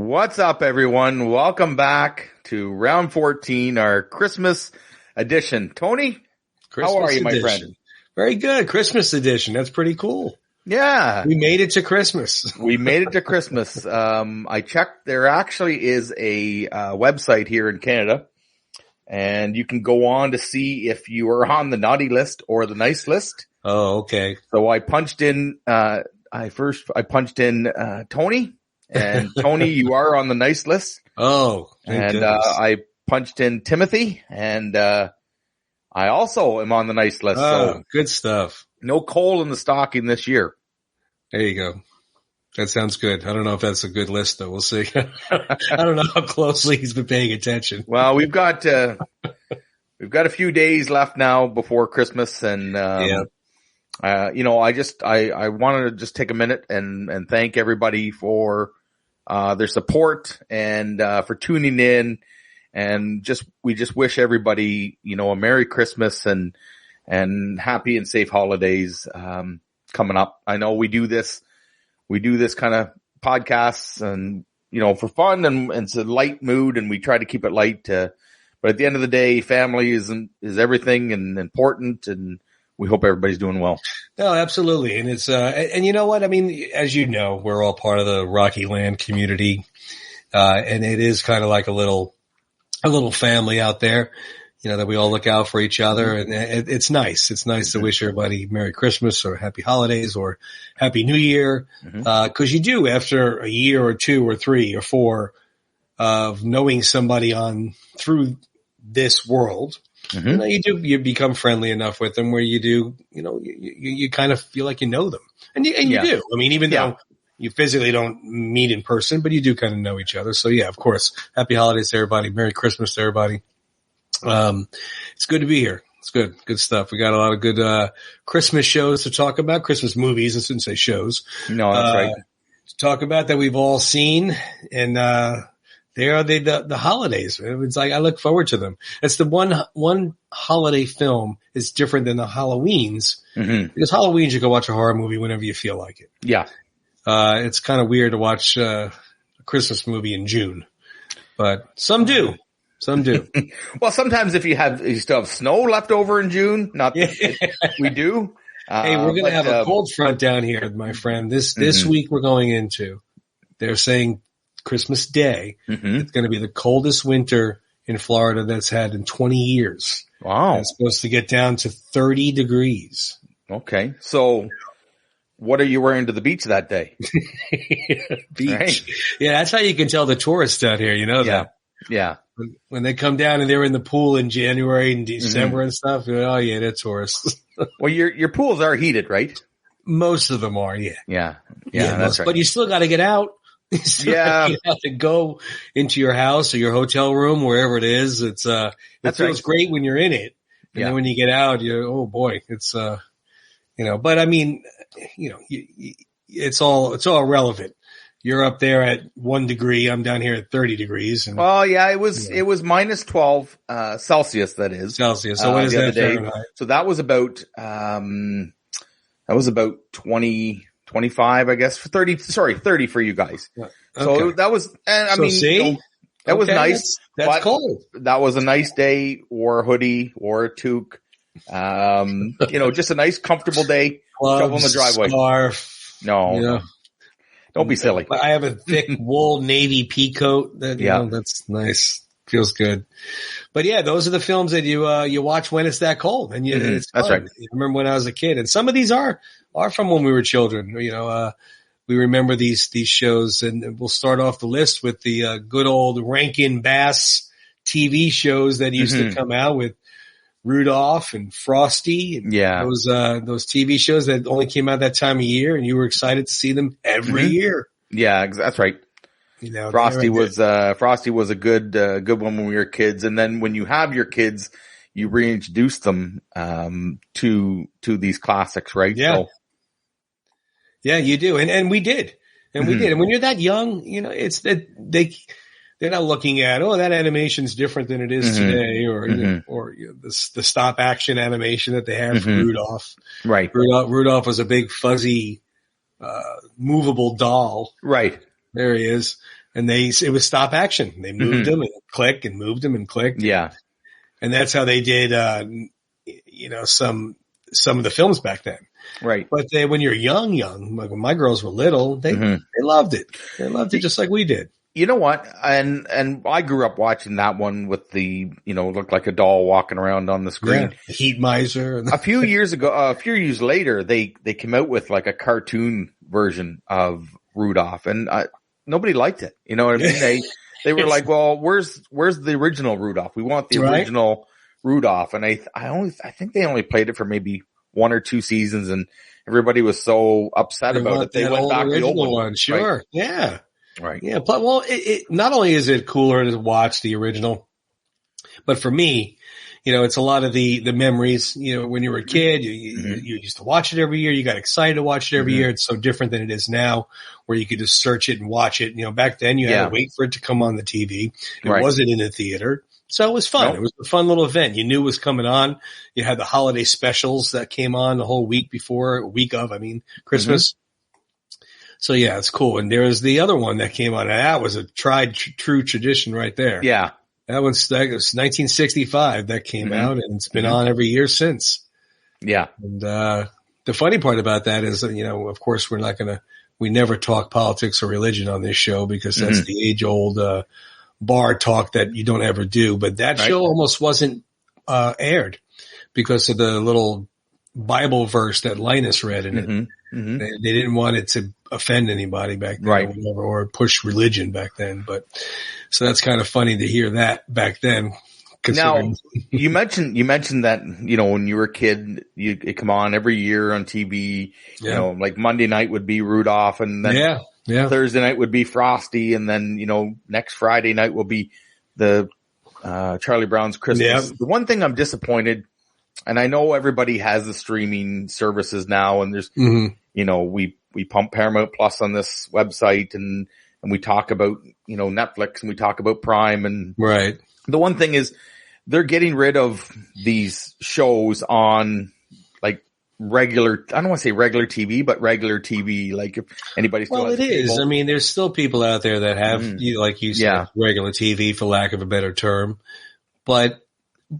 What's up, everyone? Welcome back to round 14, our Christmas edition. Tony, how are you, my friend? Very good. Christmas edition. That's pretty cool. Yeah. We made it to Christmas. We made it to Christmas. I checked. There actually is a website here in Canada, and you can go on to see if you are on the naughty list or the nice list. Oh, okay. So I punched in, I punched in Tony. And Tony, you are on the nice list. Oh, and I punched in Timothy, and I also am on the nice list. Oh, so good stuff. No coal in the stocking this year. There you go. That sounds good. I don't know if that's a good list, though. We'll see. I don't know how closely he's been paying attention. Well, we've got a few days left now before Christmas, and I wanted to just take a minute and thank everybody for their support and for tuning in, and we just wish everybody, a Merry Christmas and happy and safe holidays coming up. I know we do this kind of podcasts and for fun and it's a light mood, and we try to keep it light. But at the end of the day, family is everything and important, and we hope everybody's doing well. No, absolutely. And it's, and you know what? I mean, as you know, we're all part of the Rocky Land community. And it is kind of like a little family out there, that we all look out for each other. And it's nice. It's nice to wish everybody Merry Christmas or Happy Holidays or Happy New Year. Cause you do, after a year or 2 or 3 or 4 of knowing somebody through this world, you become friendly enough with them where you do, you kind of feel like you know them, and you do. I mean, even though you physically don't meet in person, but you do kind of know each other. So yeah, of course, Happy Holidays to everybody. Merry Christmas to everybody. It's good to be here. It's good stuff. We got a lot of good, Christmas shows to talk about, Christmas movies. I shouldn't say shows. No, that's right. To talk about that we've all seen, and, they are the holidays. It's like, I look forward to them. It's the one holiday film is different than the Halloweens, because Halloweens you can watch a horror movie whenever you feel like it. Yeah. It's kind of weird to watch a Christmas movie in June, but some do. Some do. Well, sometimes if you still have snow left over in June, we do. Hey, we're going to have a cold front down here, my friend. This week we're going into, they're saying Christmas Day. It's going to be the coldest winter in Florida that's had in 20 years. Wow. It's supposed to get down to 30 degrees. Okay. So what are you wearing to the beach that day? Beach. Right? Yeah, that's how you can tell the tourists out here, that. Yeah. When they come down and they're in the pool in January and December and stuff, oh yeah, they're tourists. Well, your pools are heated, right? Most of them are, yeah. Yeah, that's right. But you still got to get out. You have to go into your house or your hotel room, wherever it is. It feels great when you're in it. And then when you get out, oh boy, it's, but I mean, it's all relevant. You're up there at 1 degree. I'm down here at 30 degrees. And, it was minus 12, Celsius, that is. Celsius. So what is that Fahrenheit? So that was about 20, 25, I guess, 30 for you guys. Okay. So that was, that was nice. That's cold. That was a nice day. Wore a hoodie, wore a toque. Just a nice, comfortable day. Gloves, in the driveway. Scarf. No. Don't be silly. I have a thick wool navy pea coat. That's nice. Feels good. But yeah, those are the films that you watch when it's that cold, and it's fun. That's right. I remember when I was a kid, and some of these are from when we were children. We remember these shows, and we'll start off the list with the good old Rankin Bass TV shows that used to come out with Rudolph and Frosty. And those TV shows that only came out that time of year, and you were excited to see them every year. Yeah, that's right. Frosty was a good one when we were kids. And then when you have your kids, you reintroduce them, to these classics, right? Yeah. So. Yeah, you do. And we did. And we did. And when you're that young, it's that they're not looking at, that animation's different than it is today, or the stop action animation that they had for Rudolph. Right. Rudolph was a big fuzzy, movable doll. Right. There he is. And it was stop action. They moved him and click and moved him and clicked. Yeah. And that's how they did, some of the films back then. Right. But when you're young, like when my girls were little, they loved it. They loved it just like we did. You know what? And I grew up watching that one with the, looked like a doll walking around on the screen. Yeah. Heat miser. A few years later, they came out with like a cartoon version of Rudolph, and nobody liked it. You know what I mean? They were like, well, where's the original Rudolph? We want the original Rudolph. And I think they only played it for maybe 1 or 2 seasons, and everybody was so upset about it. They went back to the old one. Sure. Right. Yeah. Right. Yeah. But well, it not only is it cooler to watch the original, but for me, it's a lot of the memories, when you were a kid, you used to watch it every year. You got excited to watch it every year. It's so different than it is now where you could just search it and watch it. Back then you had to wait for it to come on the TV. It wasn't in the theater. So it was fun. Nope. It was a fun little event. You knew it was coming on. You had the holiday specials that came on the whole week Christmas. So yeah, it's cool. And there was the other one that came on, and that was a tried true tradition right there. Yeah. That was 1965 that came out, and it's been on every year since. Yeah. And, the funny part about that is that, of course we never talk politics or religion on this show because that's the age old, bar talk that you don't ever do. But that show almost wasn't, aired because of the little Bible verse that Linus read in it. They didn't want it to offend anybody back then or push religion back then. But so that's kind of funny to hear that back then. Now, you mentioned that, when you were a kid, it come on every year on TV, like Monday night would be Rudolph, and then Thursday night would be Frosty, and then, next Friday night will be the Charlie Brown's Christmas. The one thing I'm disappointed, and I know everybody has the streaming services now, and there's, we pump Paramount Plus on this website, and we talk about, Netflix, and we talk about Prime, and the one thing is they're getting rid of these shows on like regular, I don't want to say regular TV, but regular TV. Like if anybody still has is. cable. I mean, there's still people out there that have, like you said, regular TV for lack of a better term, but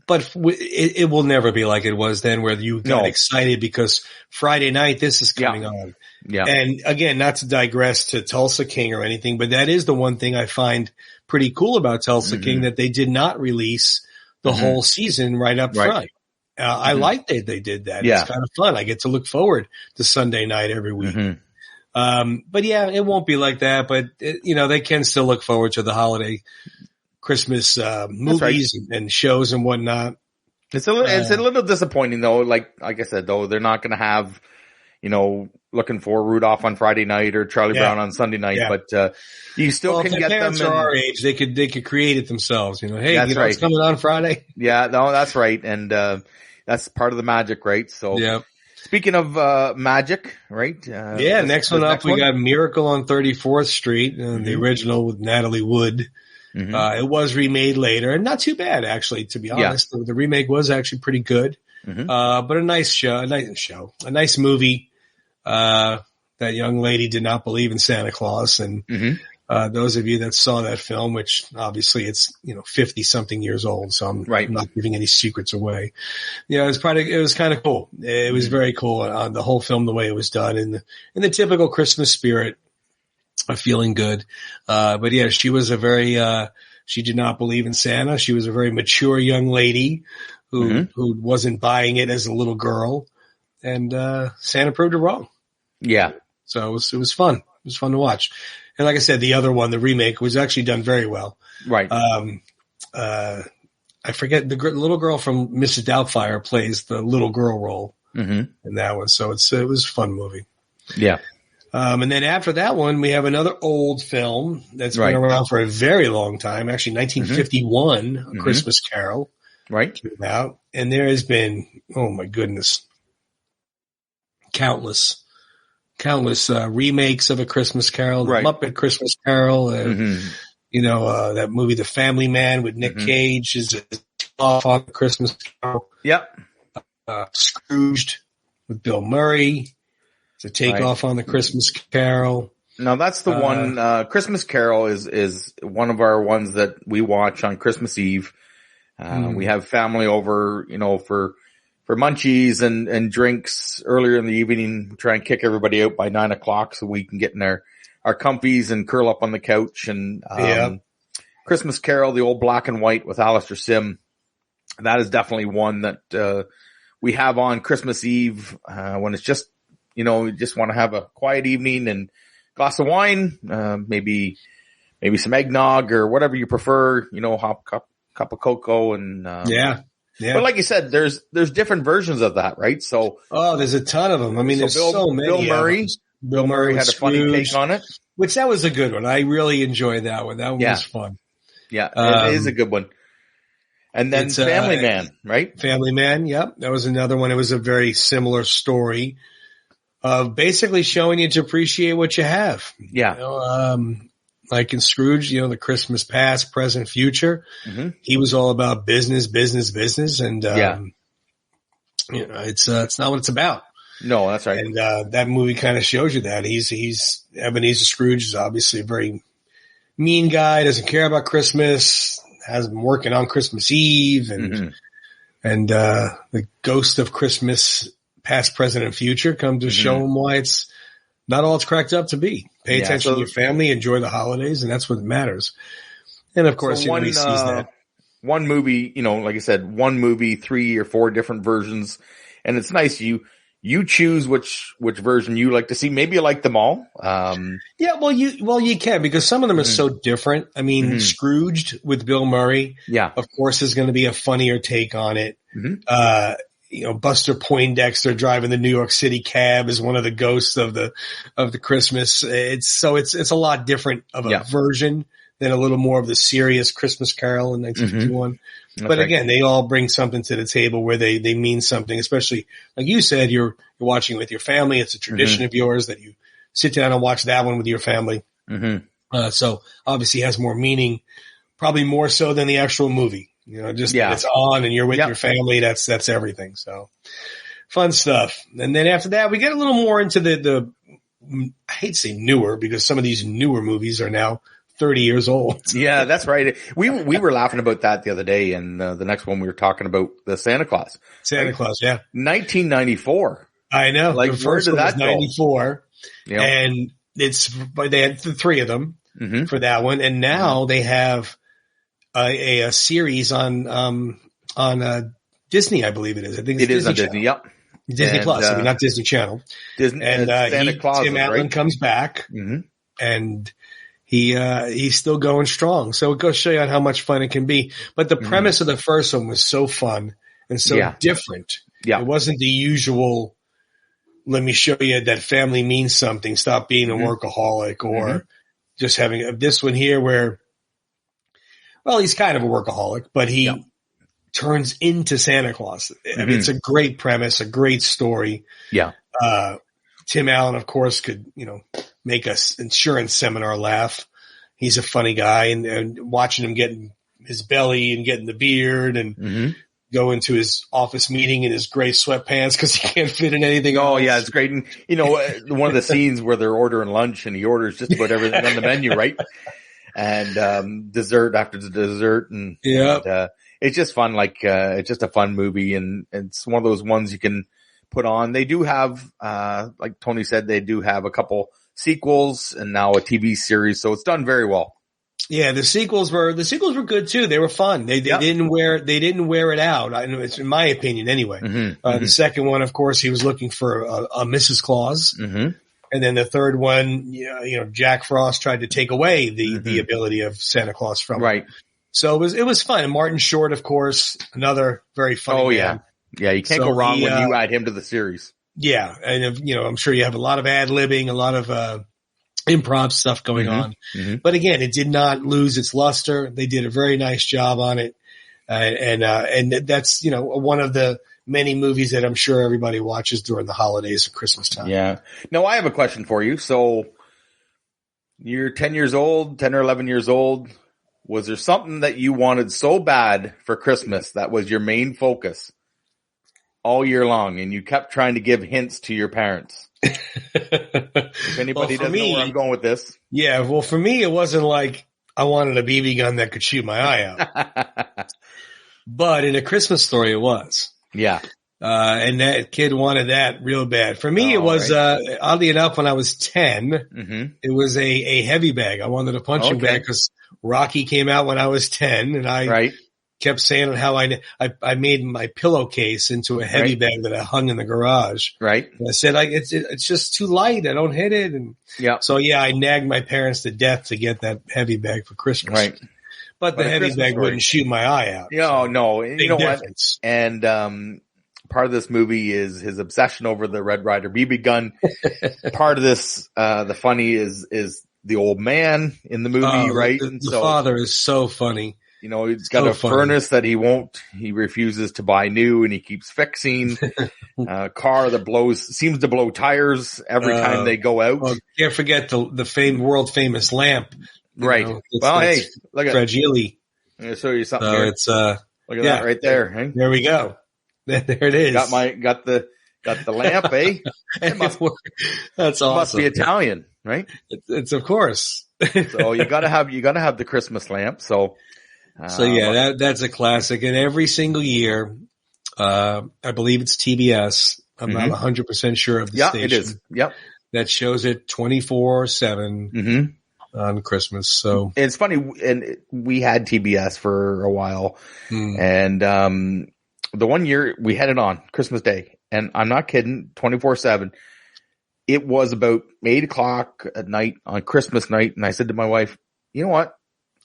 it will never be like it was then where you got excited because Friday night, this is coming on. Yeah. And again, not to digress to Tulsa King or anything, but that is the one thing I find pretty cool about Tulsa King, that they did not release the whole season right up front. I like that they did that. Yeah. It's kind of fun. I get to look forward to Sunday night every week. But yeah, it won't be like that, but they can still look forward to the holiday Christmas, movies and shows and whatnot. It's a little disappointing though. Like I said, though, they're not going to have, looking for Rudolph on Friday night or Charlie Brown on Sunday night, but, you still can get them. Are our age, they could create it themselves, Hey, it's coming on Friday. Yeah, no, that's right. And, that's part of the magic, right? So, speaking of, magic, right? Next one up, we got Miracle on 34th Street, the original with Natalie Wood. It was remade later and not too bad, actually, to be honest. The remake was actually pretty good. But a nice movie. That young lady did not believe in Santa Claus. And, those of you that saw that film, which obviously it's, 50 something years old. So I'm not giving any secrets away. It was kind of cool. It was very cool on the whole film, the way it was done in the typical Christmas spirit of feeling good. But yeah, she was she did not believe in Santa. She was a very mature young lady who wasn't buying it as a little girl. And, Santa proved her wrong. Yeah. So it was fun. It was fun to watch. And like I said, the other one, the remake, was actually done very well. Right. I forget, the little girl from Mrs. Doubtfire plays the little girl role in that one. So it was a fun movie. Yeah. And then after that one, we have another old film that's been around for a very long time. Actually, 1951, A Christmas Carol. Came out. And there has been, oh my goodness, countless remakes of A Christmas Carol, the Muppet Christmas Carol, that movie The Family Man with Nick Cage is off on Christmas Carol. Yep. Scrooged with Bill Murray to take off on the Christmas Carol. No, that's the one. Christmas Carol is one of our ones that we watch on Christmas Eve. We have family over, for munchies and drinks earlier in the evening. We try and kick everybody out by 9:00 so we can get in our comfies and curl up on the couch. And Christmas Carol, the old black and white with Alistair Sim, that is definitely one that we have on Christmas Eve when it's just, you just want to have a quiet evening and glass of wine, maybe some eggnog or whatever you prefer, hot cup of cocoa and, yeah. But like you said, there's different versions of that, right? So, there's a ton of them. I mean, there's so many. Bill Murray had a funny take on it. Which that was a good one. I really enjoyed that one. That one was fun. Yeah, it is a good one. And then Family Man, right? Family Man. Yep. That was another one. It was a very similar story of basically showing you to appreciate what you have. Yeah. Like in Scrooge, the Christmas past, present, future. Mm-hmm. He was all about business. And, it's not what it's about. No, that's right. And, that movie kind of shows you that he's Ebenezer Scrooge is obviously a very mean guy, doesn't care about Christmas, has been working on Christmas Eve and the ghost of Christmas past, present, and future come to show him why it's not all it's cracked up to be. Pay attention to your family, enjoy the holidays, and that's what matters. And of course, he sees that. One movie, like I said, one movie, 3 or 4 different versions. And it's nice. You choose which version you like to see. Maybe you like them all. You can, because some of them are so different. I mean, Scrooged with Bill Murray, of course, is going to be a funnier take on it. Buster Poindexter driving the New York City cab is one of the ghosts of the Christmas. It's a lot different of a version than a little more of the serious Christmas Carol in 1951. But again, they all bring something to the table where they mean something, especially like you said, you're watching with your family. It's a tradition of yours that you sit down and watch that one with your family. So obviously it has more meaning, probably more so than the actual movie. That it's on and you're with your family. That's everything. So fun stuff. And then after that, we get a little more into the I hate to say newer, because some of these newer movies are now 30 years old. Yeah, that's right. We were laughing about that the other day, and the next one we were talking about the Santa Claus. Claus, yeah. 1994. I know. Like, the first one was 94. Yep. And they had 3 of them for that one. And now they have a series on Disney, I believe it is. I think it is on Disney. Yep. Disney Plus. I mean, not Disney Channel. Disney and Santa Claus. Tim Allen comes back, and he's still going strong. So it goes to show you how much fun it can be. But the premise of the first one was so fun and so different. Yeah. It wasn't the usual, let me show you that family means something. Stop being a workaholic, or just having this one here where, well, he's kind of a workaholic, but he turns into Santa Claus. I mean, it's a great premise, a great story. Yeah. Tim Allen, of course, could, make a insurance seminar laugh. He's a funny guy, and watching him getting his belly and getting the beard and go into his office meeting in his gray sweatpants because he can't fit in anything else. Oh yeah, it's great. And one of the scenes where they're ordering lunch and he orders just about everything on the menu, right? And dessert after the dessert, and it's just fun. Like it's just a fun movie, and it's one of those ones you can put on. They do have, like Tony said, they do have a couple sequels and now a TV series, so it's done very well. Yeah, the sequels were good too. They were fun. They didn't wear it out. I know, it's in my opinion anyway. The second one, of course, he was looking for a Mrs. Claus. And then the third one, Jack Frost tried to take away the ability of Santa Claus from him. Right. So it was fun. And Martin Short, of course, another very funny man. Yeah, you can't go wrong when you add him to the series. Yeah, and I'm sure you have a lot of ad-libbing, a lot of improv stuff going on. But again, it did not lose its luster. They did a very nice job on it. And that's, one of the many movies that I'm sure everybody watches during the holidays and Christmas time. Yeah. Now, I have a question for you. So you're 10 years old, 10 or 11 years old. Was there something that you wanted so bad for Christmas that was your main focus? all year long, and you kept trying to give hints to your parents. If anybody doesn't know where I'm going with this. Yeah, well, for me, it wasn't like I wanted a BB gun that could shoot my eye out. But in A Christmas Story, it was. Yeah. And that kid wanted that real bad. For me, it was, oddly enough, when I was 10, it was a heavy bag. I wanted a punching bag because Rocky came out when I was 10, and I kept saying how I made my pillowcase into a heavy bag that I hung in the garage. Right. And I said, it's just too light. I don't hit it. And so, I nagged my parents to death to get that heavy bag for Christmas. Right. But the heavy bag wouldn't shoot my eye out. No. You know difference. What? And, part of this movie is his obsession over the Red Ryder BB gun. Part of this, the funny is the old man in the movie, right? The father is so funny. You know, he's got a furnace that he refuses to buy new, and he keeps fixing a car that seems to blow tires every time they go out. Well, can't forget the world famous lamp. Right. Hey, look at Fragile. I'm going to show you something here. It's, look at that right there. Hey? There we go. There it is. Got the lamp, eh? That's awesome. Must be Italian, right? It's of course. So you gotta have the Christmas lamp. So that's a classic. And every single year, I believe it's TBS. I'm not 100% sure of the station. It is. Yep. That shows it 24/7 on Christmas. So it's funny, and we had TBS for a while, and the one year we had it on Christmas Day, and I'm not kidding, 24/7. It was about 8:00 at night on Christmas night, and I said to my wife, "You know what?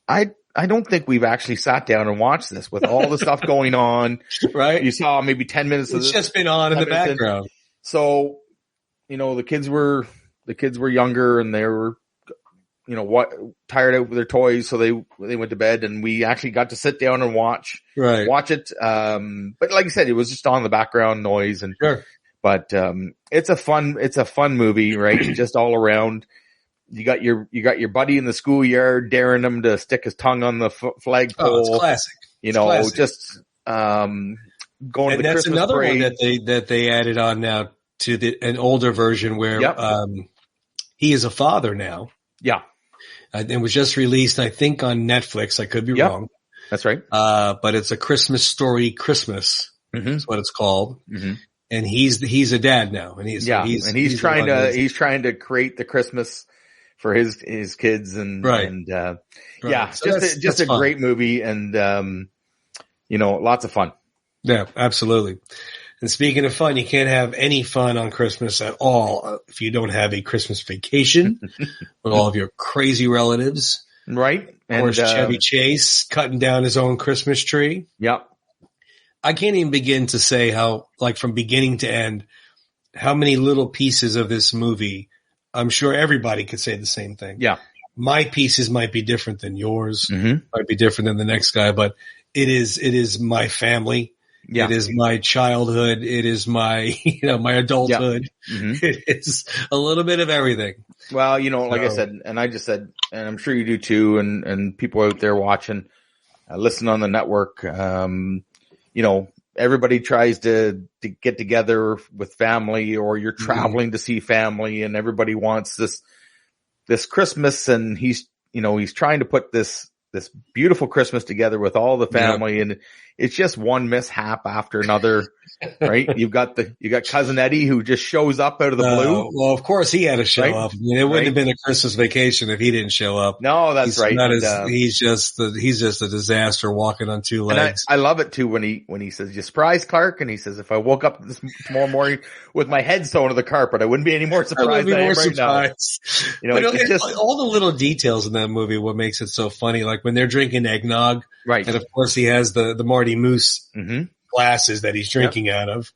I don't think we've actually sat down and watched this with all the stuff going on." Right? You saw maybe 10 minutes of this. It's just been on in the background. So, the kids were younger, and they were, tired out with their toys, so they went to bed, and we actually got to sit down and watch it. But like I said, it was just on the background noise, and but it's a fun movie, right? Just all around. You got your buddy in the schoolyard daring him to stick his tongue on the flagpole. Oh, it's classic. Just going to the that's Christmas another parade. One that they added on now to an older version where he is a father now. Yeah. It was just released, I think, on Netflix. I could be wrong. That's right. But it's A Christmas Story Christmas. Is what it's called. And he's a dad now, and he's trying to create the Christmas for his kids, and so just a great movie, and lots of fun. Yeah, absolutely. And speaking of fun, you can't have any fun on Christmas at all if you don't have a Christmas vacation with all of your crazy relatives. Right. Of course, Chevy Chase cutting down his own Christmas tree. Yep. I can't even begin to say how, like, from beginning to end, how many little pieces of this movie. I'm sure everybody could say the same thing. Yeah. My pieces might be different than yours, might be different than the next guy, but it is my family. Yeah. It is my childhood. It is my, my adulthood. Yeah. It is a little bit of everything. Well, like I said, and I just said, and I'm sure you do too, and people out there watching, listen on the network, everybody tries to get together with family, or you're traveling to see family, and everybody wants this Christmas, and he's trying to put this beautiful Christmas together with all the family, and it's just one mishap after another, right? You got Cousin Eddie who just shows up out of the blue. Well, of course he had to show up. I mean, it wouldn't have been a Christmas vacation if he didn't show up. No, that's right. He's just a disaster walking on two legs. And I love it too when he says, "You surprised, Clark?" And he says, "If I woke up tomorrow morning with my head sewn to the carpet, I wouldn't be any more surprised than I am right now." But just all the little details in that movie, what makes it so funny, like when they're drinking eggnog, right? And of course he has the Marty Moose glasses that he's drinking out of.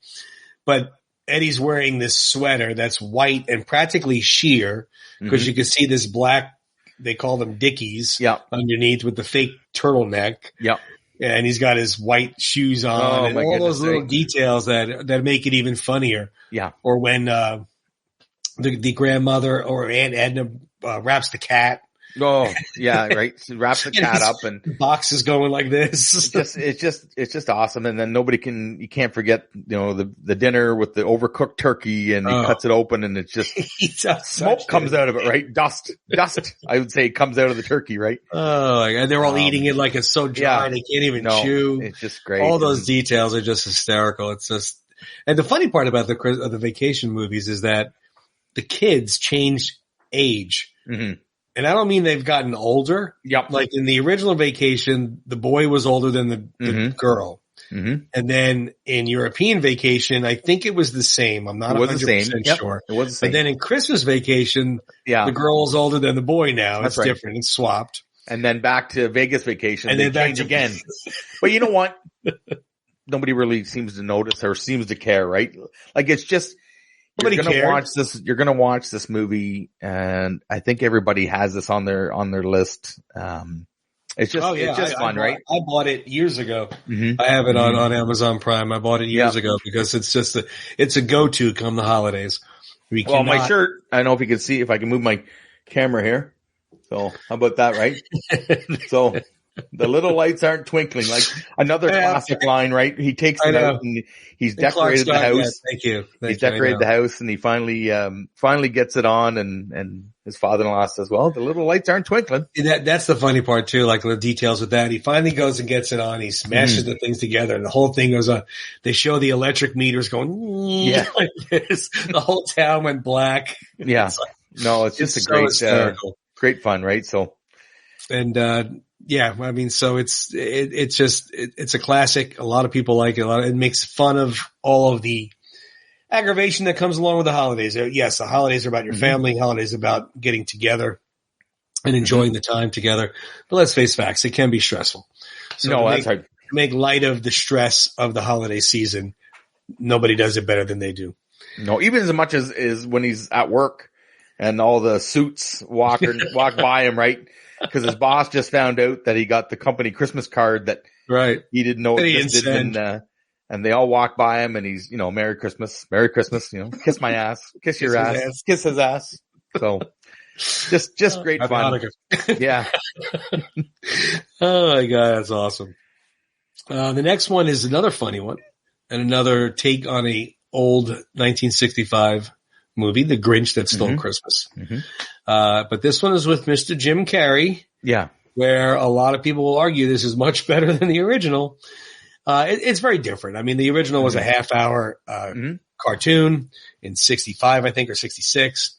But Eddie's wearing this sweater that's white and practically sheer, because you can see this black, they call them Dickies, underneath with the fake turtleneck. Yeah. And he's got his white shoes on, and all those little details that make it even funnier. Yeah. Or when the grandmother or Aunt Edna wraps the cat Oh, yeah, right. She wraps the cat up and box is going like this. It's just awesome. And then you can't forget, the dinner with the overcooked turkey, and he cuts it open, and it's just smoke comes out of it, right? Dust, I would say, comes out of the turkey, right? Oh, and they're all eating it like it's so dry they can't even chew. It's just great. All those details are just hysterical. It's just, and the funny part about the vacation movies is that the kids change age. Mm-hmm. And I don't mean they've gotten older. Yep. Like in the original Vacation, the boy was older than the girl. Mm-hmm. And then in European Vacation, I think it was the same. I'm not 100% sure. It was the same. But then in Christmas Vacation, the girl is older than the boy now. That's it's different. It's swapped. And then back to Vegas Vacation, and then change again. But you know what? Nobody really seems to notice or seems to care, right? Like, it's just, you're going to watch this movie, and I think everybody has this on their list. It's just fun, right? I bought it years ago. Mm-hmm. I have it on Amazon Prime. I bought it years ago because it's just it's a go-to come the holidays. My shirt, I don't know if you can see, if I can move my camera here. So how about that, right? So the little lights aren't twinkling, like another classic line, right? He takes it out and he's decorated the house. Thank you. He's decorated the house, and he finally gets it on, and his father-in-law says, well, the little lights aren't twinkling. That's the funny part too, like the details with that. He finally goes and gets it on. He smashes the things together, and the whole thing goes on. They show the electric meters going like this. The whole town went black. Yeah. It's just great fun, right? So, and I mean, so it's a classic. A lot of people like it. It makes fun of all of the aggravation that comes along with the holidays. Yes, the holidays are about your family. Holidays are about getting together and enjoying the time together. But let's face facts, it can be stressful. So that's right. To make light of the stress of the holiday season, nobody does it better than they do. No, even as much as when he's at work and all the suits walk by him, right? Because his boss just found out that he got the company Christmas card that he didn't know existed, and they all walk by him, and he's, Merry Christmas, kiss my ass, kiss your ass, kiss his ass. So just great fun. Yeah. Oh my God, that's awesome. The next one is another funny one, and another take on a old 1965 movie, The Grinch That Stole Christmas. Mm-hmm. But this one is with Mr. Jim Carrey. Yeah. Where a lot of people will argue this is much better than the original. It's very different. I mean, the original was a half-hour cartoon in 65, I think, or 66.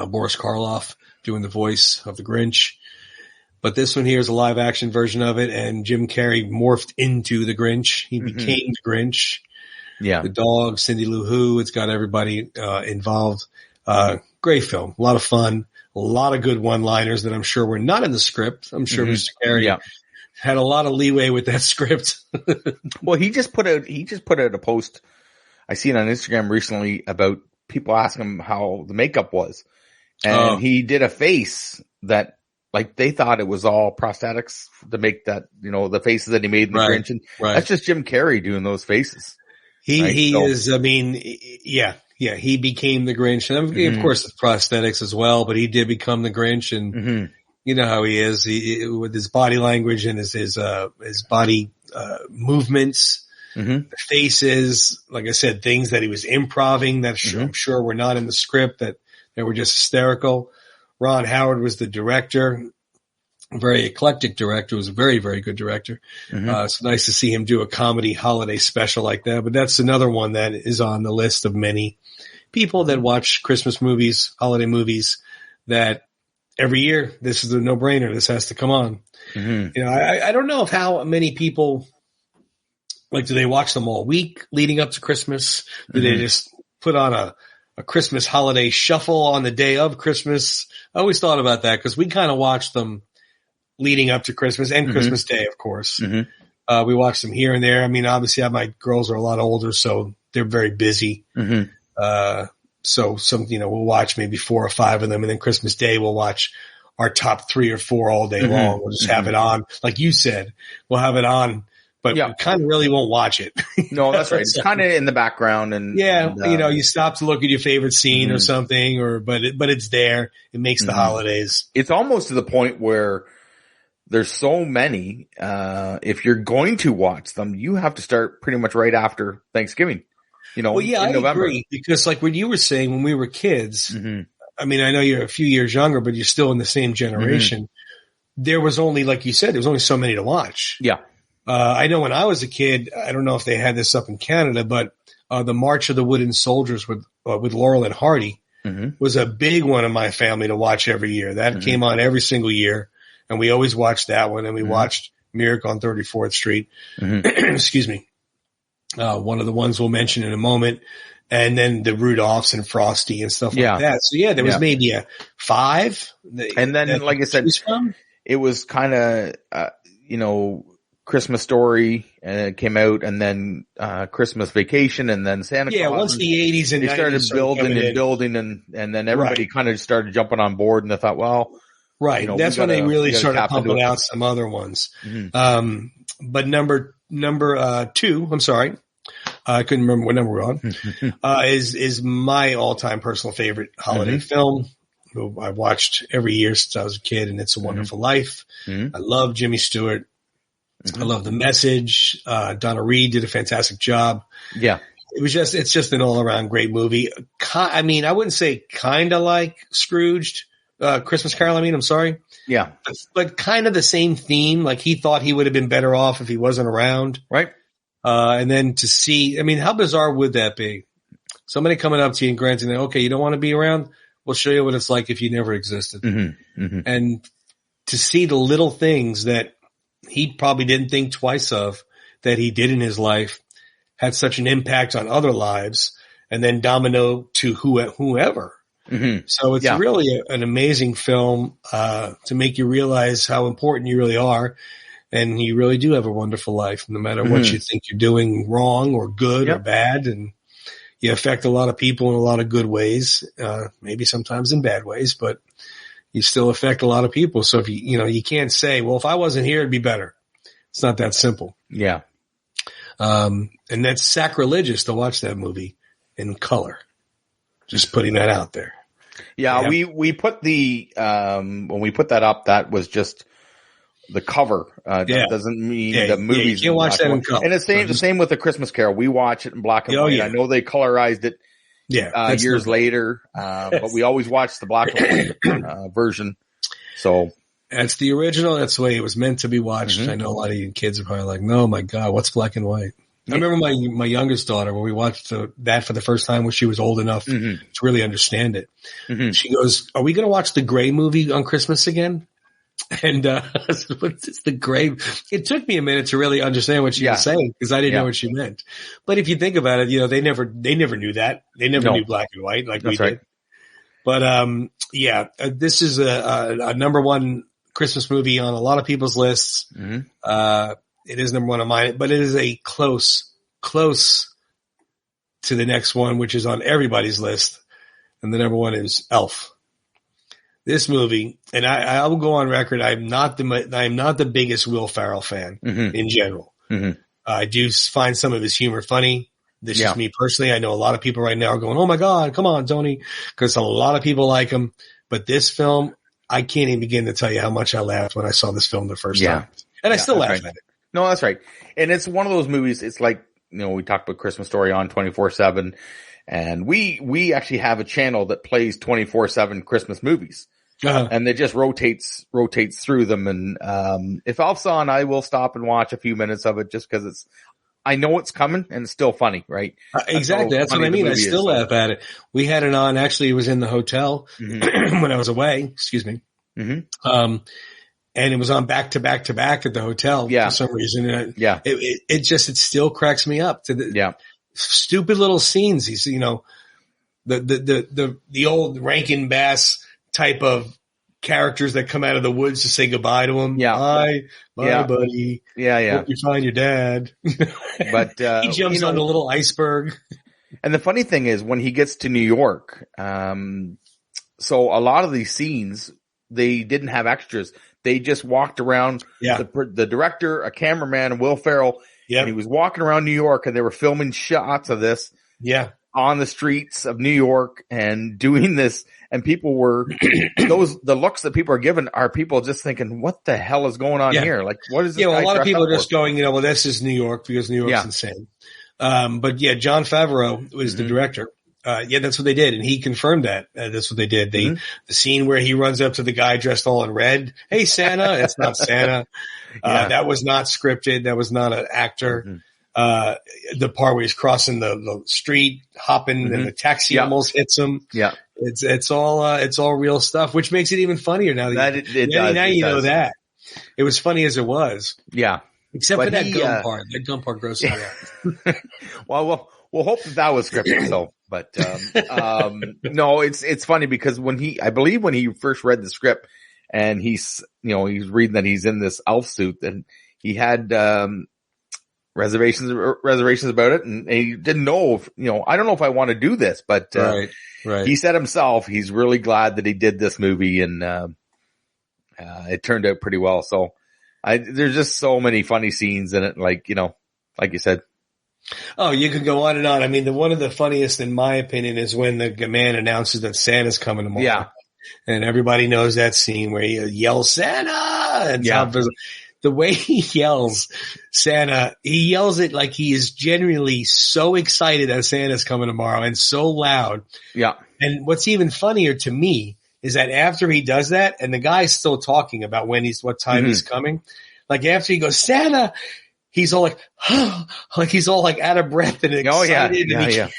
Boris Karloff doing the voice of the Grinch. But this one here is a live-action version of it, and Jim Carrey morphed into the Grinch. He became the Grinch. Yeah. The dog, Cindy Lou Who, it's got everybody involved. Great film. A lot of fun. A lot of good one-liners that I'm sure were not in the script. I'm sure Mr. Carrey had a lot of leeway with that script. Well, he just put out a post. I seen on Instagram recently about people asking him how the makeup was. And he did a face that, like, they thought it was all prosthetics to make that, the faces that he made in the Grinch. And that's just Jim Carrey doing those faces. He became the Grinch. And of course, it's prosthetics as well, but he did become the Grinch. And you know how he is with his body language and his body movements, the faces, like I said, things that he was improving that I'm sure were not in the script, that they were just hysterical. Ron Howard was the director. A very eclectic director. Was a very, very good director. It's nice to see him do a comedy holiday special like that. But that's another one that is on the list of many people that watch Christmas movies, holiday movies, that every year, this is a no-brainer. This has to come on. I don't know how many people, like, do they watch them all week leading up to Christmas? Do they just put on a Christmas holiday shuffle on the day of Christmas? I always thought about that because we kind of watched them leading up to Christmas and Christmas Day, of course. We watch them here and there. I mean, obviously my girls are a lot older, so they're very busy. So we'll watch maybe 4 or 5 of them. And then Christmas Day, we'll watch our top 3 or 4 all day long. We'll just have it on. Like you said, we'll have it on but we kind of really won't watch it. No, that's right. It's kind of in the background, and you stop to look at your favorite scene or something, but it's there. It makes the holidays. It's almost to the point where there's so many. If you're going to watch them, you have to start pretty much right after Thanksgiving. You know, I November. agree, because like what you were saying when we were kids. I mean, I know you're a few years younger, but you're still in the same generation. There was only, like you said, there was only so many to watch. Yeah. I know when I was a kid, I don't know if they had this up in Canada, but the March of the Wooden Soldiers with Laurel and Hardy was a big one in my family to watch every year. That came on every single year, and we always watched that one. And we watched Miracle on 34th Street. Excuse me. One of the ones we'll mention in a moment. And then the Rudolphs and Frosty and stuff like that. So there was maybe a 5. And then, like I said, it was kind of, Christmas Story came out, and then Christmas Vacation, and then Santa Claus. Yeah, once the 80s and 90s started building, and then everybody kind of started jumping on board, and they thought, well, that's when they really started pumping out some other ones. But number 2, I'm sorry, I couldn't remember what number we're on. Is my all-time personal favorite holiday film. Who I've watched every year since I was a kid, and It's a Wonderful Life. I love Jimmy Stewart. I love The Message. Donna Reed did a fantastic job. Yeah. It's just an all-around great movie. I mean, I wouldn't say kind of like Scrooged, Christmas Carol. I'm sorry. Yeah. But kind of the same theme. Like, he thought he would have been better off if he wasn't around. Right. And then to see, how bizarre would that be? Somebody coming up to you and granting that, okay, you don't want to be around? We'll show you what it's like if you never existed. And to see the little things that he probably didn't think twice of that he did in his life had such an impact on other lives, and then domino to whoever. So it's really an amazing film to make you realize how important you really are. And you really do have a wonderful life, no matter what you think you're doing wrong or good or bad. And you affect a lot of people in a lot of good ways, maybe sometimes in bad ways, but you still affect a lot of people. So if you can't say, well, if I wasn't here, it'd be better. It's not that simple. Yeah. And that's sacrilegious to watch that movie in color. Just putting that out there. Yeah. We put when we put that up, that was just the cover. That doesn't mean the movies. You can't watch that in color. And it's the same with the Christmas Carol. We watch it in black and white. I know they colorized it years later, but we always watch the black and white version. So that's the original. That's the way it was meant to be watched. I know a lot of you kids are probably like, no, my God, what's black and white? I remember my youngest daughter, when we watched that for the first time when she was old enough to really understand it. She goes, are we going to watch the Gray movie on Christmas again? And it's the Gray. It took me a minute to really understand what she was saying, because I didn't know what she meant. But if you think about it, they never knew that. They never knew black and white like we did. But this is a number one Christmas movie on a lot of people's lists. It is number one on mine, but it is a close to the next one, which is on everybody's list. And the number one is Elf. This movie, and I will go on record, I'm not the biggest Will Ferrell fan in general. I do find some of his humor funny. This is me personally. I know a lot of people right now are going, oh my God, come on, Tony, because a lot of people like him. But this film, I can't even begin to tell you how much I laughed when I saw this film the first time. And I still laugh at it. No, that's right. And it's one of those movies, it's like, we talked about Christmas Story on 24/7. And we actually have a channel that plays 24/7 Christmas movies. And it just rotates through them. And, if Elf's on, I will stop and watch a few minutes of it just because I know it's coming and it's still funny, right? Exactly. That's what I mean. I still laugh at it. We had it on, actually it was in the hotel when I was away, excuse me. And it was on back to back to back at the hotel for some reason. And it still cracks me up to the stupid little scenes. He's, the old Rankin Bass type of characters that come out of the woods to say goodbye to him. Bye, buddy. Hope you find your dad. But, he jumps on the little iceberg. And the funny thing is when he gets to New York, so a lot of these scenes, they didn't have extras. they just walked around. Yeah. The director, a cameraman, Will Ferrell. Yeah. And he was walking around New York, and they were filming shots of this. Yeah. On the streets of New York and doing this, and people were the looks that people are given are people just thinking, what the hell is going on here? Like, what is this? Yeah, well, guy a lot of people are dressed just going, well, this is New York because New York's insane. But yeah, Jon Favreau was the director. That's what they did, and he confirmed that. That's what they did. The scene where he runs up to the guy dressed all in red. Hey, Santa! It's not Santa. That was not scripted. That was not an actor. The part where he's crossing the street, hopping, and the taxi almost hits him. Yeah, it's all real stuff, which makes it even funnier now. Now you know that. It was funny as it was. Yeah, except for that gum part. That gum part grossed me out. Well, we'll hope that was scripted. So, but no, it's funny because I believe when he first read the script and he's reading that he's in this elf suit, and he had reservations about it, and he didn't know if, I don't know if I want to do this, but right. He said himself he's really glad that he did this movie, and it turned out pretty well. So there's just so many funny scenes in it, like you said. Oh, you could go on and on. I mean, one of the funniest, in my opinion, is when the man announces that Santa's coming tomorrow. Yeah. And everybody knows that scene where he yells, Santa! And the way he yells Santa, he yells it like he is genuinely so excited that Santa's coming tomorrow and so loud. Yeah. And what's even funnier to me is that after he does that, and the guy's still talking about what time he's coming, like after he goes, Santa, he's all like, like he's all like out of breath and excited.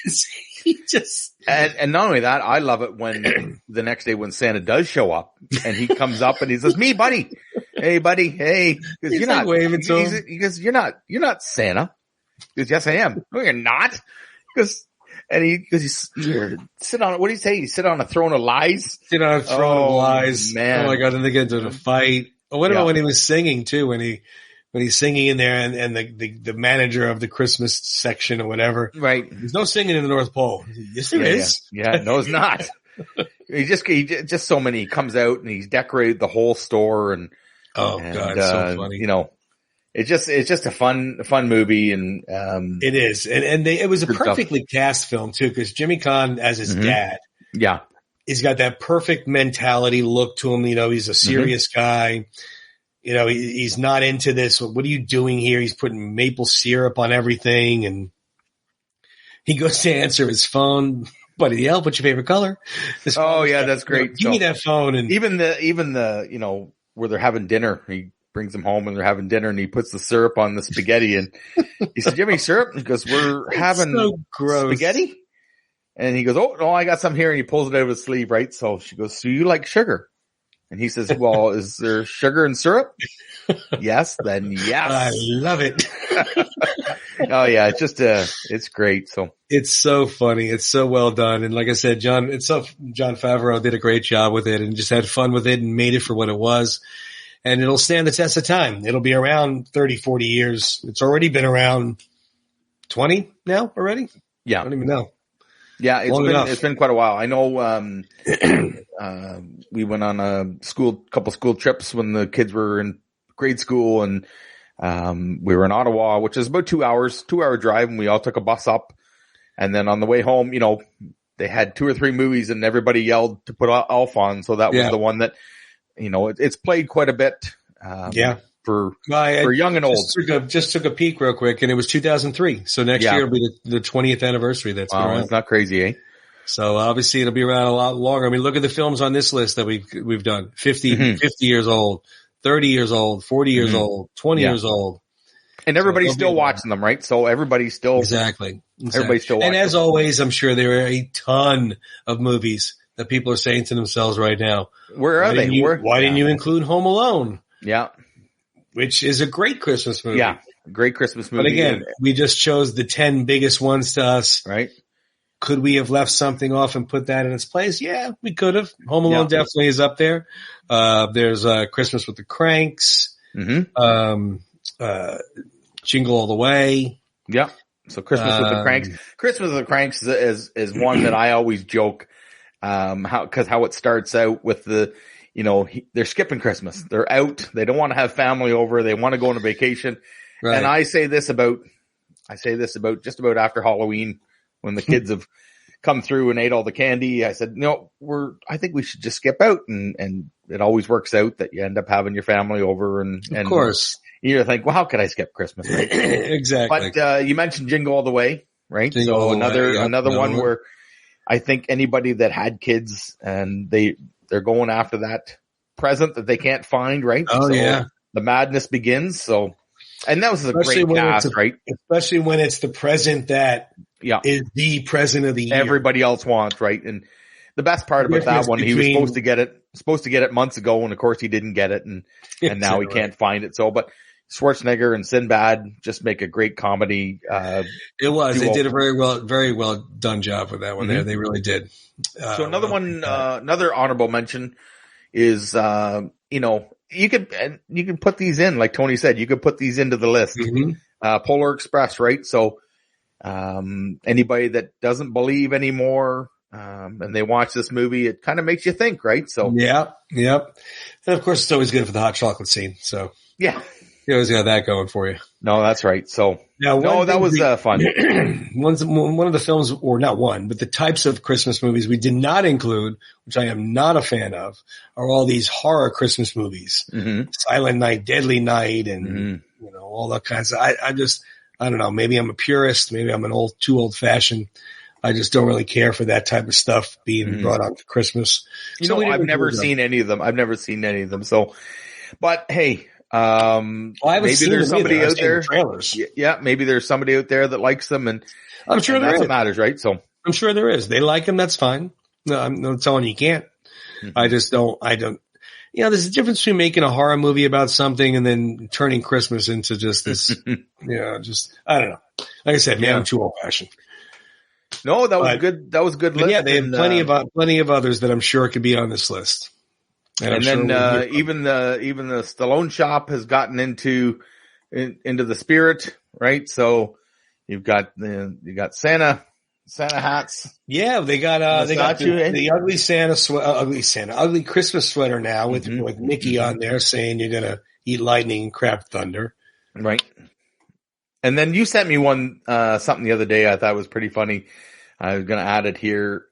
He just and not only that, I love it when the next day when Santa does show up and he comes up and he says, "Me, buddy, hey, buddy, hey," because you're not waving to him. Because you're not Santa. Because yes, I am. No, you're not. Because you sit on, what do you say? You sit on a throne of lies. Sit on a throne of lies, man. Oh my God! Then they get into a fight. Oh, what about when he was singing too? When he's singing in there and the manager of the Christmas section or whatever. Right. There's no singing in the North Pole. Yes, there is. Yeah. No, it's not. he just so many. He comes out and he's decorated the whole store and God, it's so funny. It's just a fun movie and, it is. And it was a perfectly cast film too, because Jimmy Caan as his dad. Yeah. He's got that perfect mentality look to him. He's a serious guy. He's not into this. What are you doing here? He's putting maple syrup on everything. And he goes to answer his phone. Buddy, what's your favorite color? That's great. Give me that phone. And even the, where they're having dinner, he brings them home and they're having dinner and he puts the syrup on the spaghetti and he said, "Do you have any syrup?" He goes, "We're having spaghetti." And he goes, "Oh, no, I got some here." And he pulls it out of his sleeve, right? So she goes, "So you like sugar?" And he says, "Well, is there sugar and syrup?" Yes, then yes. I love it. Oh yeah, it's great. So it's so funny. It's so well done. And like I said, Jon Favreau did a great job with it and just had fun with it and made it for what it was. And it'll stand the test of time. It'll be around 30, 40 years. It's already been around 20 now already. Yeah. I don't even know. Yeah, it's been quite a while. I know, we went on a couple school trips when the kids were in grade school and, we were in Ottawa, which is about 2-hour drive, and we all took a bus up. And then on the way home, they had 2 or 3 movies and everybody yelled to put Elf on. So that was the one that, it's played quite a bit. For young and old. Just took a peek real quick, and it was 2003. So next year will be the 20th anniversary. That's wow, it's not crazy, eh? So obviously it'll be around a lot longer. I mean, look at the films on this list that we've done. 50 years old, 30 years old, 40 years old, 20 years old. And everybody's still watching them, right? So everybody's still everybody's still watching. And as always, I'm sure there are a ton of movies that people are saying to themselves right now, where are they? Why didn't you include Home Alone? Yeah. Which is a great Christmas movie. Yeah, great Christmas movie. But again, we just chose the 10 biggest ones to us. Right. Could we have left something off and put that in its place? Yeah, we could have. Home Alone definitely is up there. There's Christmas with the Cranks. Mm-hmm. Jingle All the Way. Yeah. So Christmas with the Cranks. Christmas with the Cranks is one that I always joke, how it starts out with they're skipping Christmas. They're out. They don't want to have family over. They want to go on a vacation. Right. And I say this about just about after Halloween when the kids have come through and ate all the candy. I said, no, I think we should just skip out. And it always works out that you end up having your family over and of course you think, well, how could I skip Christmas? Right? Exactly. But, you mentioned Jingle All the Way, right? Jingle so another one where I think anybody that had kids and they're going after that present that they can't find, right? Oh, so yeah. The madness begins. So, and that was a great cast, right? Especially when it's the present that is the present of the year. Everybody else wants, right? And the best part about that one, he was supposed to get it months ago, and of course he didn't get it, and now he can't find it. So, but Schwarzenegger and Sinbad just make a great comedy. It was. They did a very well done job with that one there. They really did. So another one, another honorable mention is, you can put these in, like Tony said, you could put these into the list. Polar Express, right? So, anybody that doesn't believe anymore, and they watch this movie, it kind of makes you think, right? So, yep. And of course, it's always good for the hot chocolate scene. So, yeah. You always got that going for you. No, that's right. So, that was fun. One of the films, or not one, but the types of Christmas movies we did not include, which I am not a fan of, are all these horror Christmas movies. Silent Night, Deadly Night, and all that kinds of. I don't know. Maybe I'm a purist. Maybe I'm too old fashioned. I just don't really care for that type of stuff being brought on for Christmas. I've never seen any of them. So, but hey. Maybe there's somebody out there. Trailers. Yeah, maybe there's somebody out there that likes them, and I'm sure that's what matters, right? So I'm sure there is. They like them. That's fine. No, I'm not telling you can't. I just don't. There's a difference between making a horror movie about something and then turning Christmas into just this. I don't know. Like I said, man, I'm too old fashioned. No, that was good. That was good. Yeah, they have plenty of others that I'm sure could be on this list. And then even the Stallone shop has gotten into the spirit, right? So you've got Santa hats. Yeah, they got the ugly Christmas sweater now with Mickey on there saying you're gonna eat lightning and crap thunder. Right. And then you sent me one something the other day I thought was pretty funny. I was gonna add it here.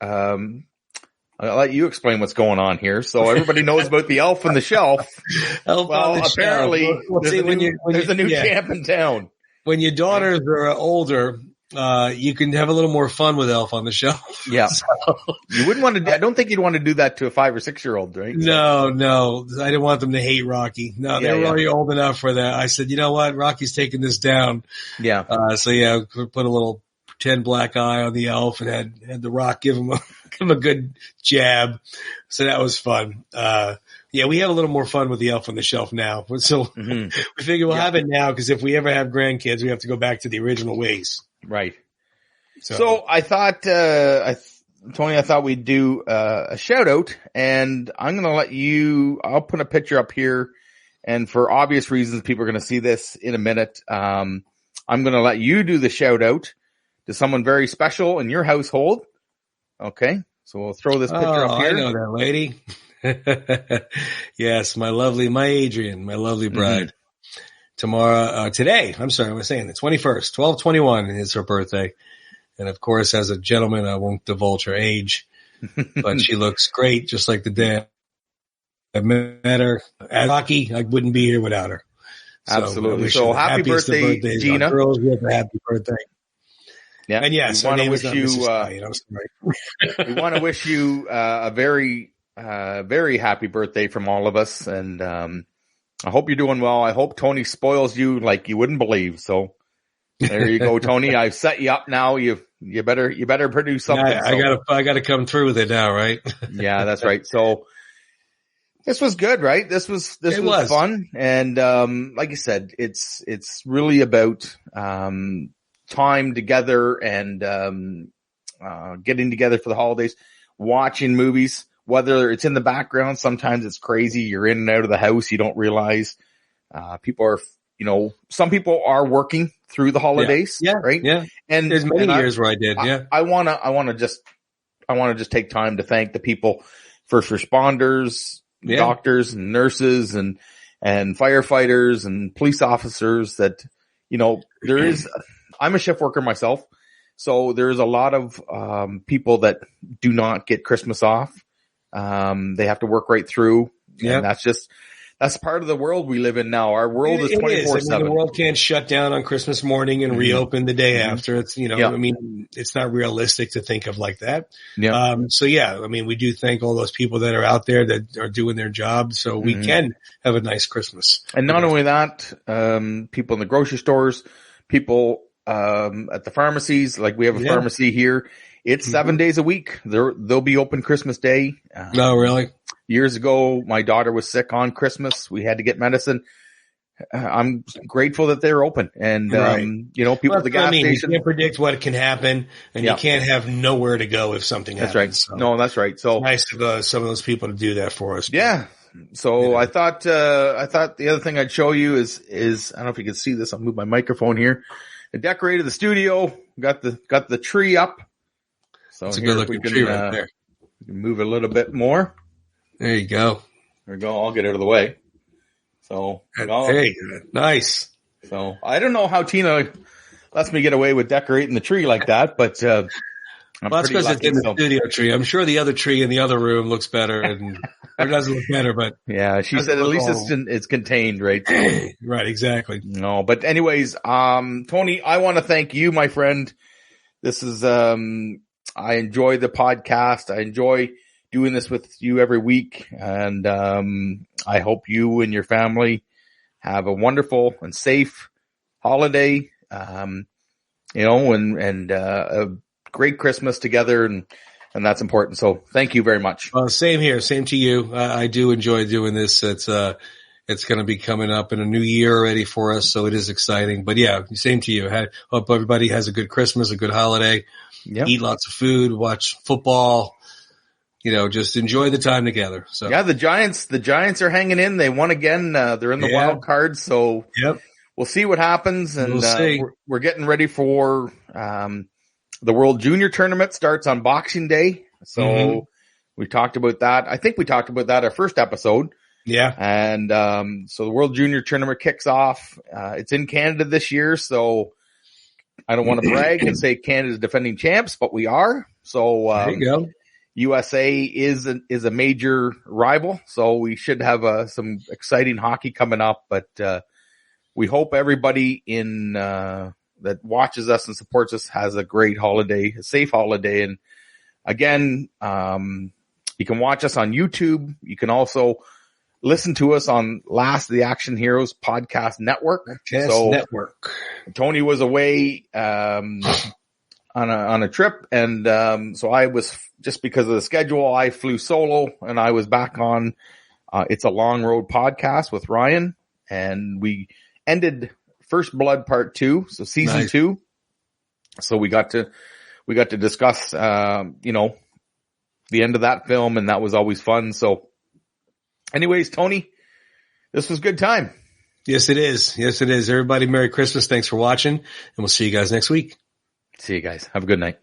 I'll let you explain what's going on here. So everybody knows about the Elf on the Shelf. Apparently there's a new camp in town. When your daughters are older, you can have a little more fun with Elf on the Shelf. Yeah. So, you wouldn't want to, I don't think you'd want to do that to a 5 or 6 year old, right? No. I didn't want them to hate Rocky. No, they were already old enough for that. I said, you know what? Rocky's taking this down. Yeah. Put a little pretend black eye on the elf and had the Rock give him a good jab. So that was fun. We have a little more fun with the Elf on the Shelf now. So we figure we'll have it now because if we ever have grandkids, we have to go back to the original ways. Right. So I thought, Tony, I thought we'd do a shout out, and I'm going to let you, I'll put a picture up here, and for obvious reasons, people are going to see this in a minute. I'm going to let you do the shout out to someone very special in your household. Okay. So we'll throw this picture up here. I know that lady. Yes, my Adrian, my lovely bride. Today, I'm sorry, I was saying the 21st, 12/21 is her birthday. And of course, as a gentleman, I won't divulge her age, but she looks great, just like the day I met her at Rocky. I wouldn't be here without her. Absolutely. So happy birthday, Gina. Girls, happy birthday. Yeah. And yes, we want to wish we want to wish you a very, very happy birthday from all of us. And, I hope you're doing well. I hope Tony spoils you like you wouldn't believe. So there you go, Tony. I've set you up now. You better produce something. I gotta come through with it now, right? Yeah, that's right. So this was good, right? This was fun. And, like you said, it's really about, time together and, getting together for the holidays, watching movies. Whether it's in the background, sometimes it's crazy. You're in and out of the house. You don't realize, people are, some people are working through the holidays. Yeah. Right. Yeah. And there's many years where I did. Yeah. I want to just take time to thank the people, first responders, doctors and nurses and firefighters and police officers that, I'm a shift worker myself. So there's a lot of, people that do not get Christmas off. They have to work right through. Yeah. And that's part of the world we live in now. Our world is 24/7. The world can't shut down on Christmas morning and reopen the day after. It's, it's not realistic to think of like that. Yeah. We do thank all those people that are out there that are doing their job so we can have a nice Christmas. And not only that, people in the grocery stores, people, at the pharmacies, like we have a pharmacy here. It's 7 days a week. They'll be open Christmas Day. No, really? Years ago, my daughter was sick on Christmas. We had to get medicine. I'm grateful that they're open. And, people at the gas station. You can't predict what can happen, and you can't have nowhere to go if something happens. That's right. So no, that's right. So it's nice of some of those people to do that for us. Yeah. So I thought the other thing I'd show you is, I don't know if you can see this. I'll move my microphone here. I decorated the studio, got the tree up. So it's a good looking tree right there. We can move it a little bit more. There you go. There we go. I'll get out of the way. So, hey, nice. So I don't know how Tina lets me get away with decorating the tree like that, but, that's because it's in the studio tree. I'm sure the other tree in the other room looks better or doesn't look better, but yeah, she said at least it's contained, right? Right, exactly. No, but anyways, Tony, I want to thank you, my friend. This is, I enjoy the podcast. I enjoy doing this with you every week. And, I hope you and your family have a wonderful and safe holiday, and a great Christmas together. And that's important. So thank you very much. Same here. Same to you. I do enjoy doing this. It's going to be coming up in a new year already for us. So it is exciting, but yeah, same to you. Hope everybody has a good Christmas, a good holiday. Yep. Eat lots of food, watch football, just enjoy the time together. So yeah, the Giants are hanging in. They won again. They're in the wild card. So we'll see what happens. And we're getting ready for, the World Junior Tournament starts on Boxing Day. So we talked about that. I think we talked about that our first episode. Yeah. And, so the World Junior Tournament kicks off. It's in Canada this year. So I don't want to brag and say Canada's defending champs, but we are. So, there you go. USA is a major rival. So we should have, some exciting hockey coming up, but, we hope everybody that watches us and supports us has a great holiday, a safe holiday. And again, you can watch us on YouTube. You can listen to us on Last of the Action Heroes Podcast Network. Network. Tony was away, on a trip. And, so I was, just because of the schedule, I flew solo and I was back on, It's a Long Road Podcast with Ryan, and we ended First Blood Part 2. So season 2. So we got to discuss, the end of that film, and that was always fun. So anyways, Tony, this was good time. Yes, it is. Yes, it is. Everybody, Merry Christmas. Thanks for watching, and we'll see you guys next week. See you guys. Have a good night.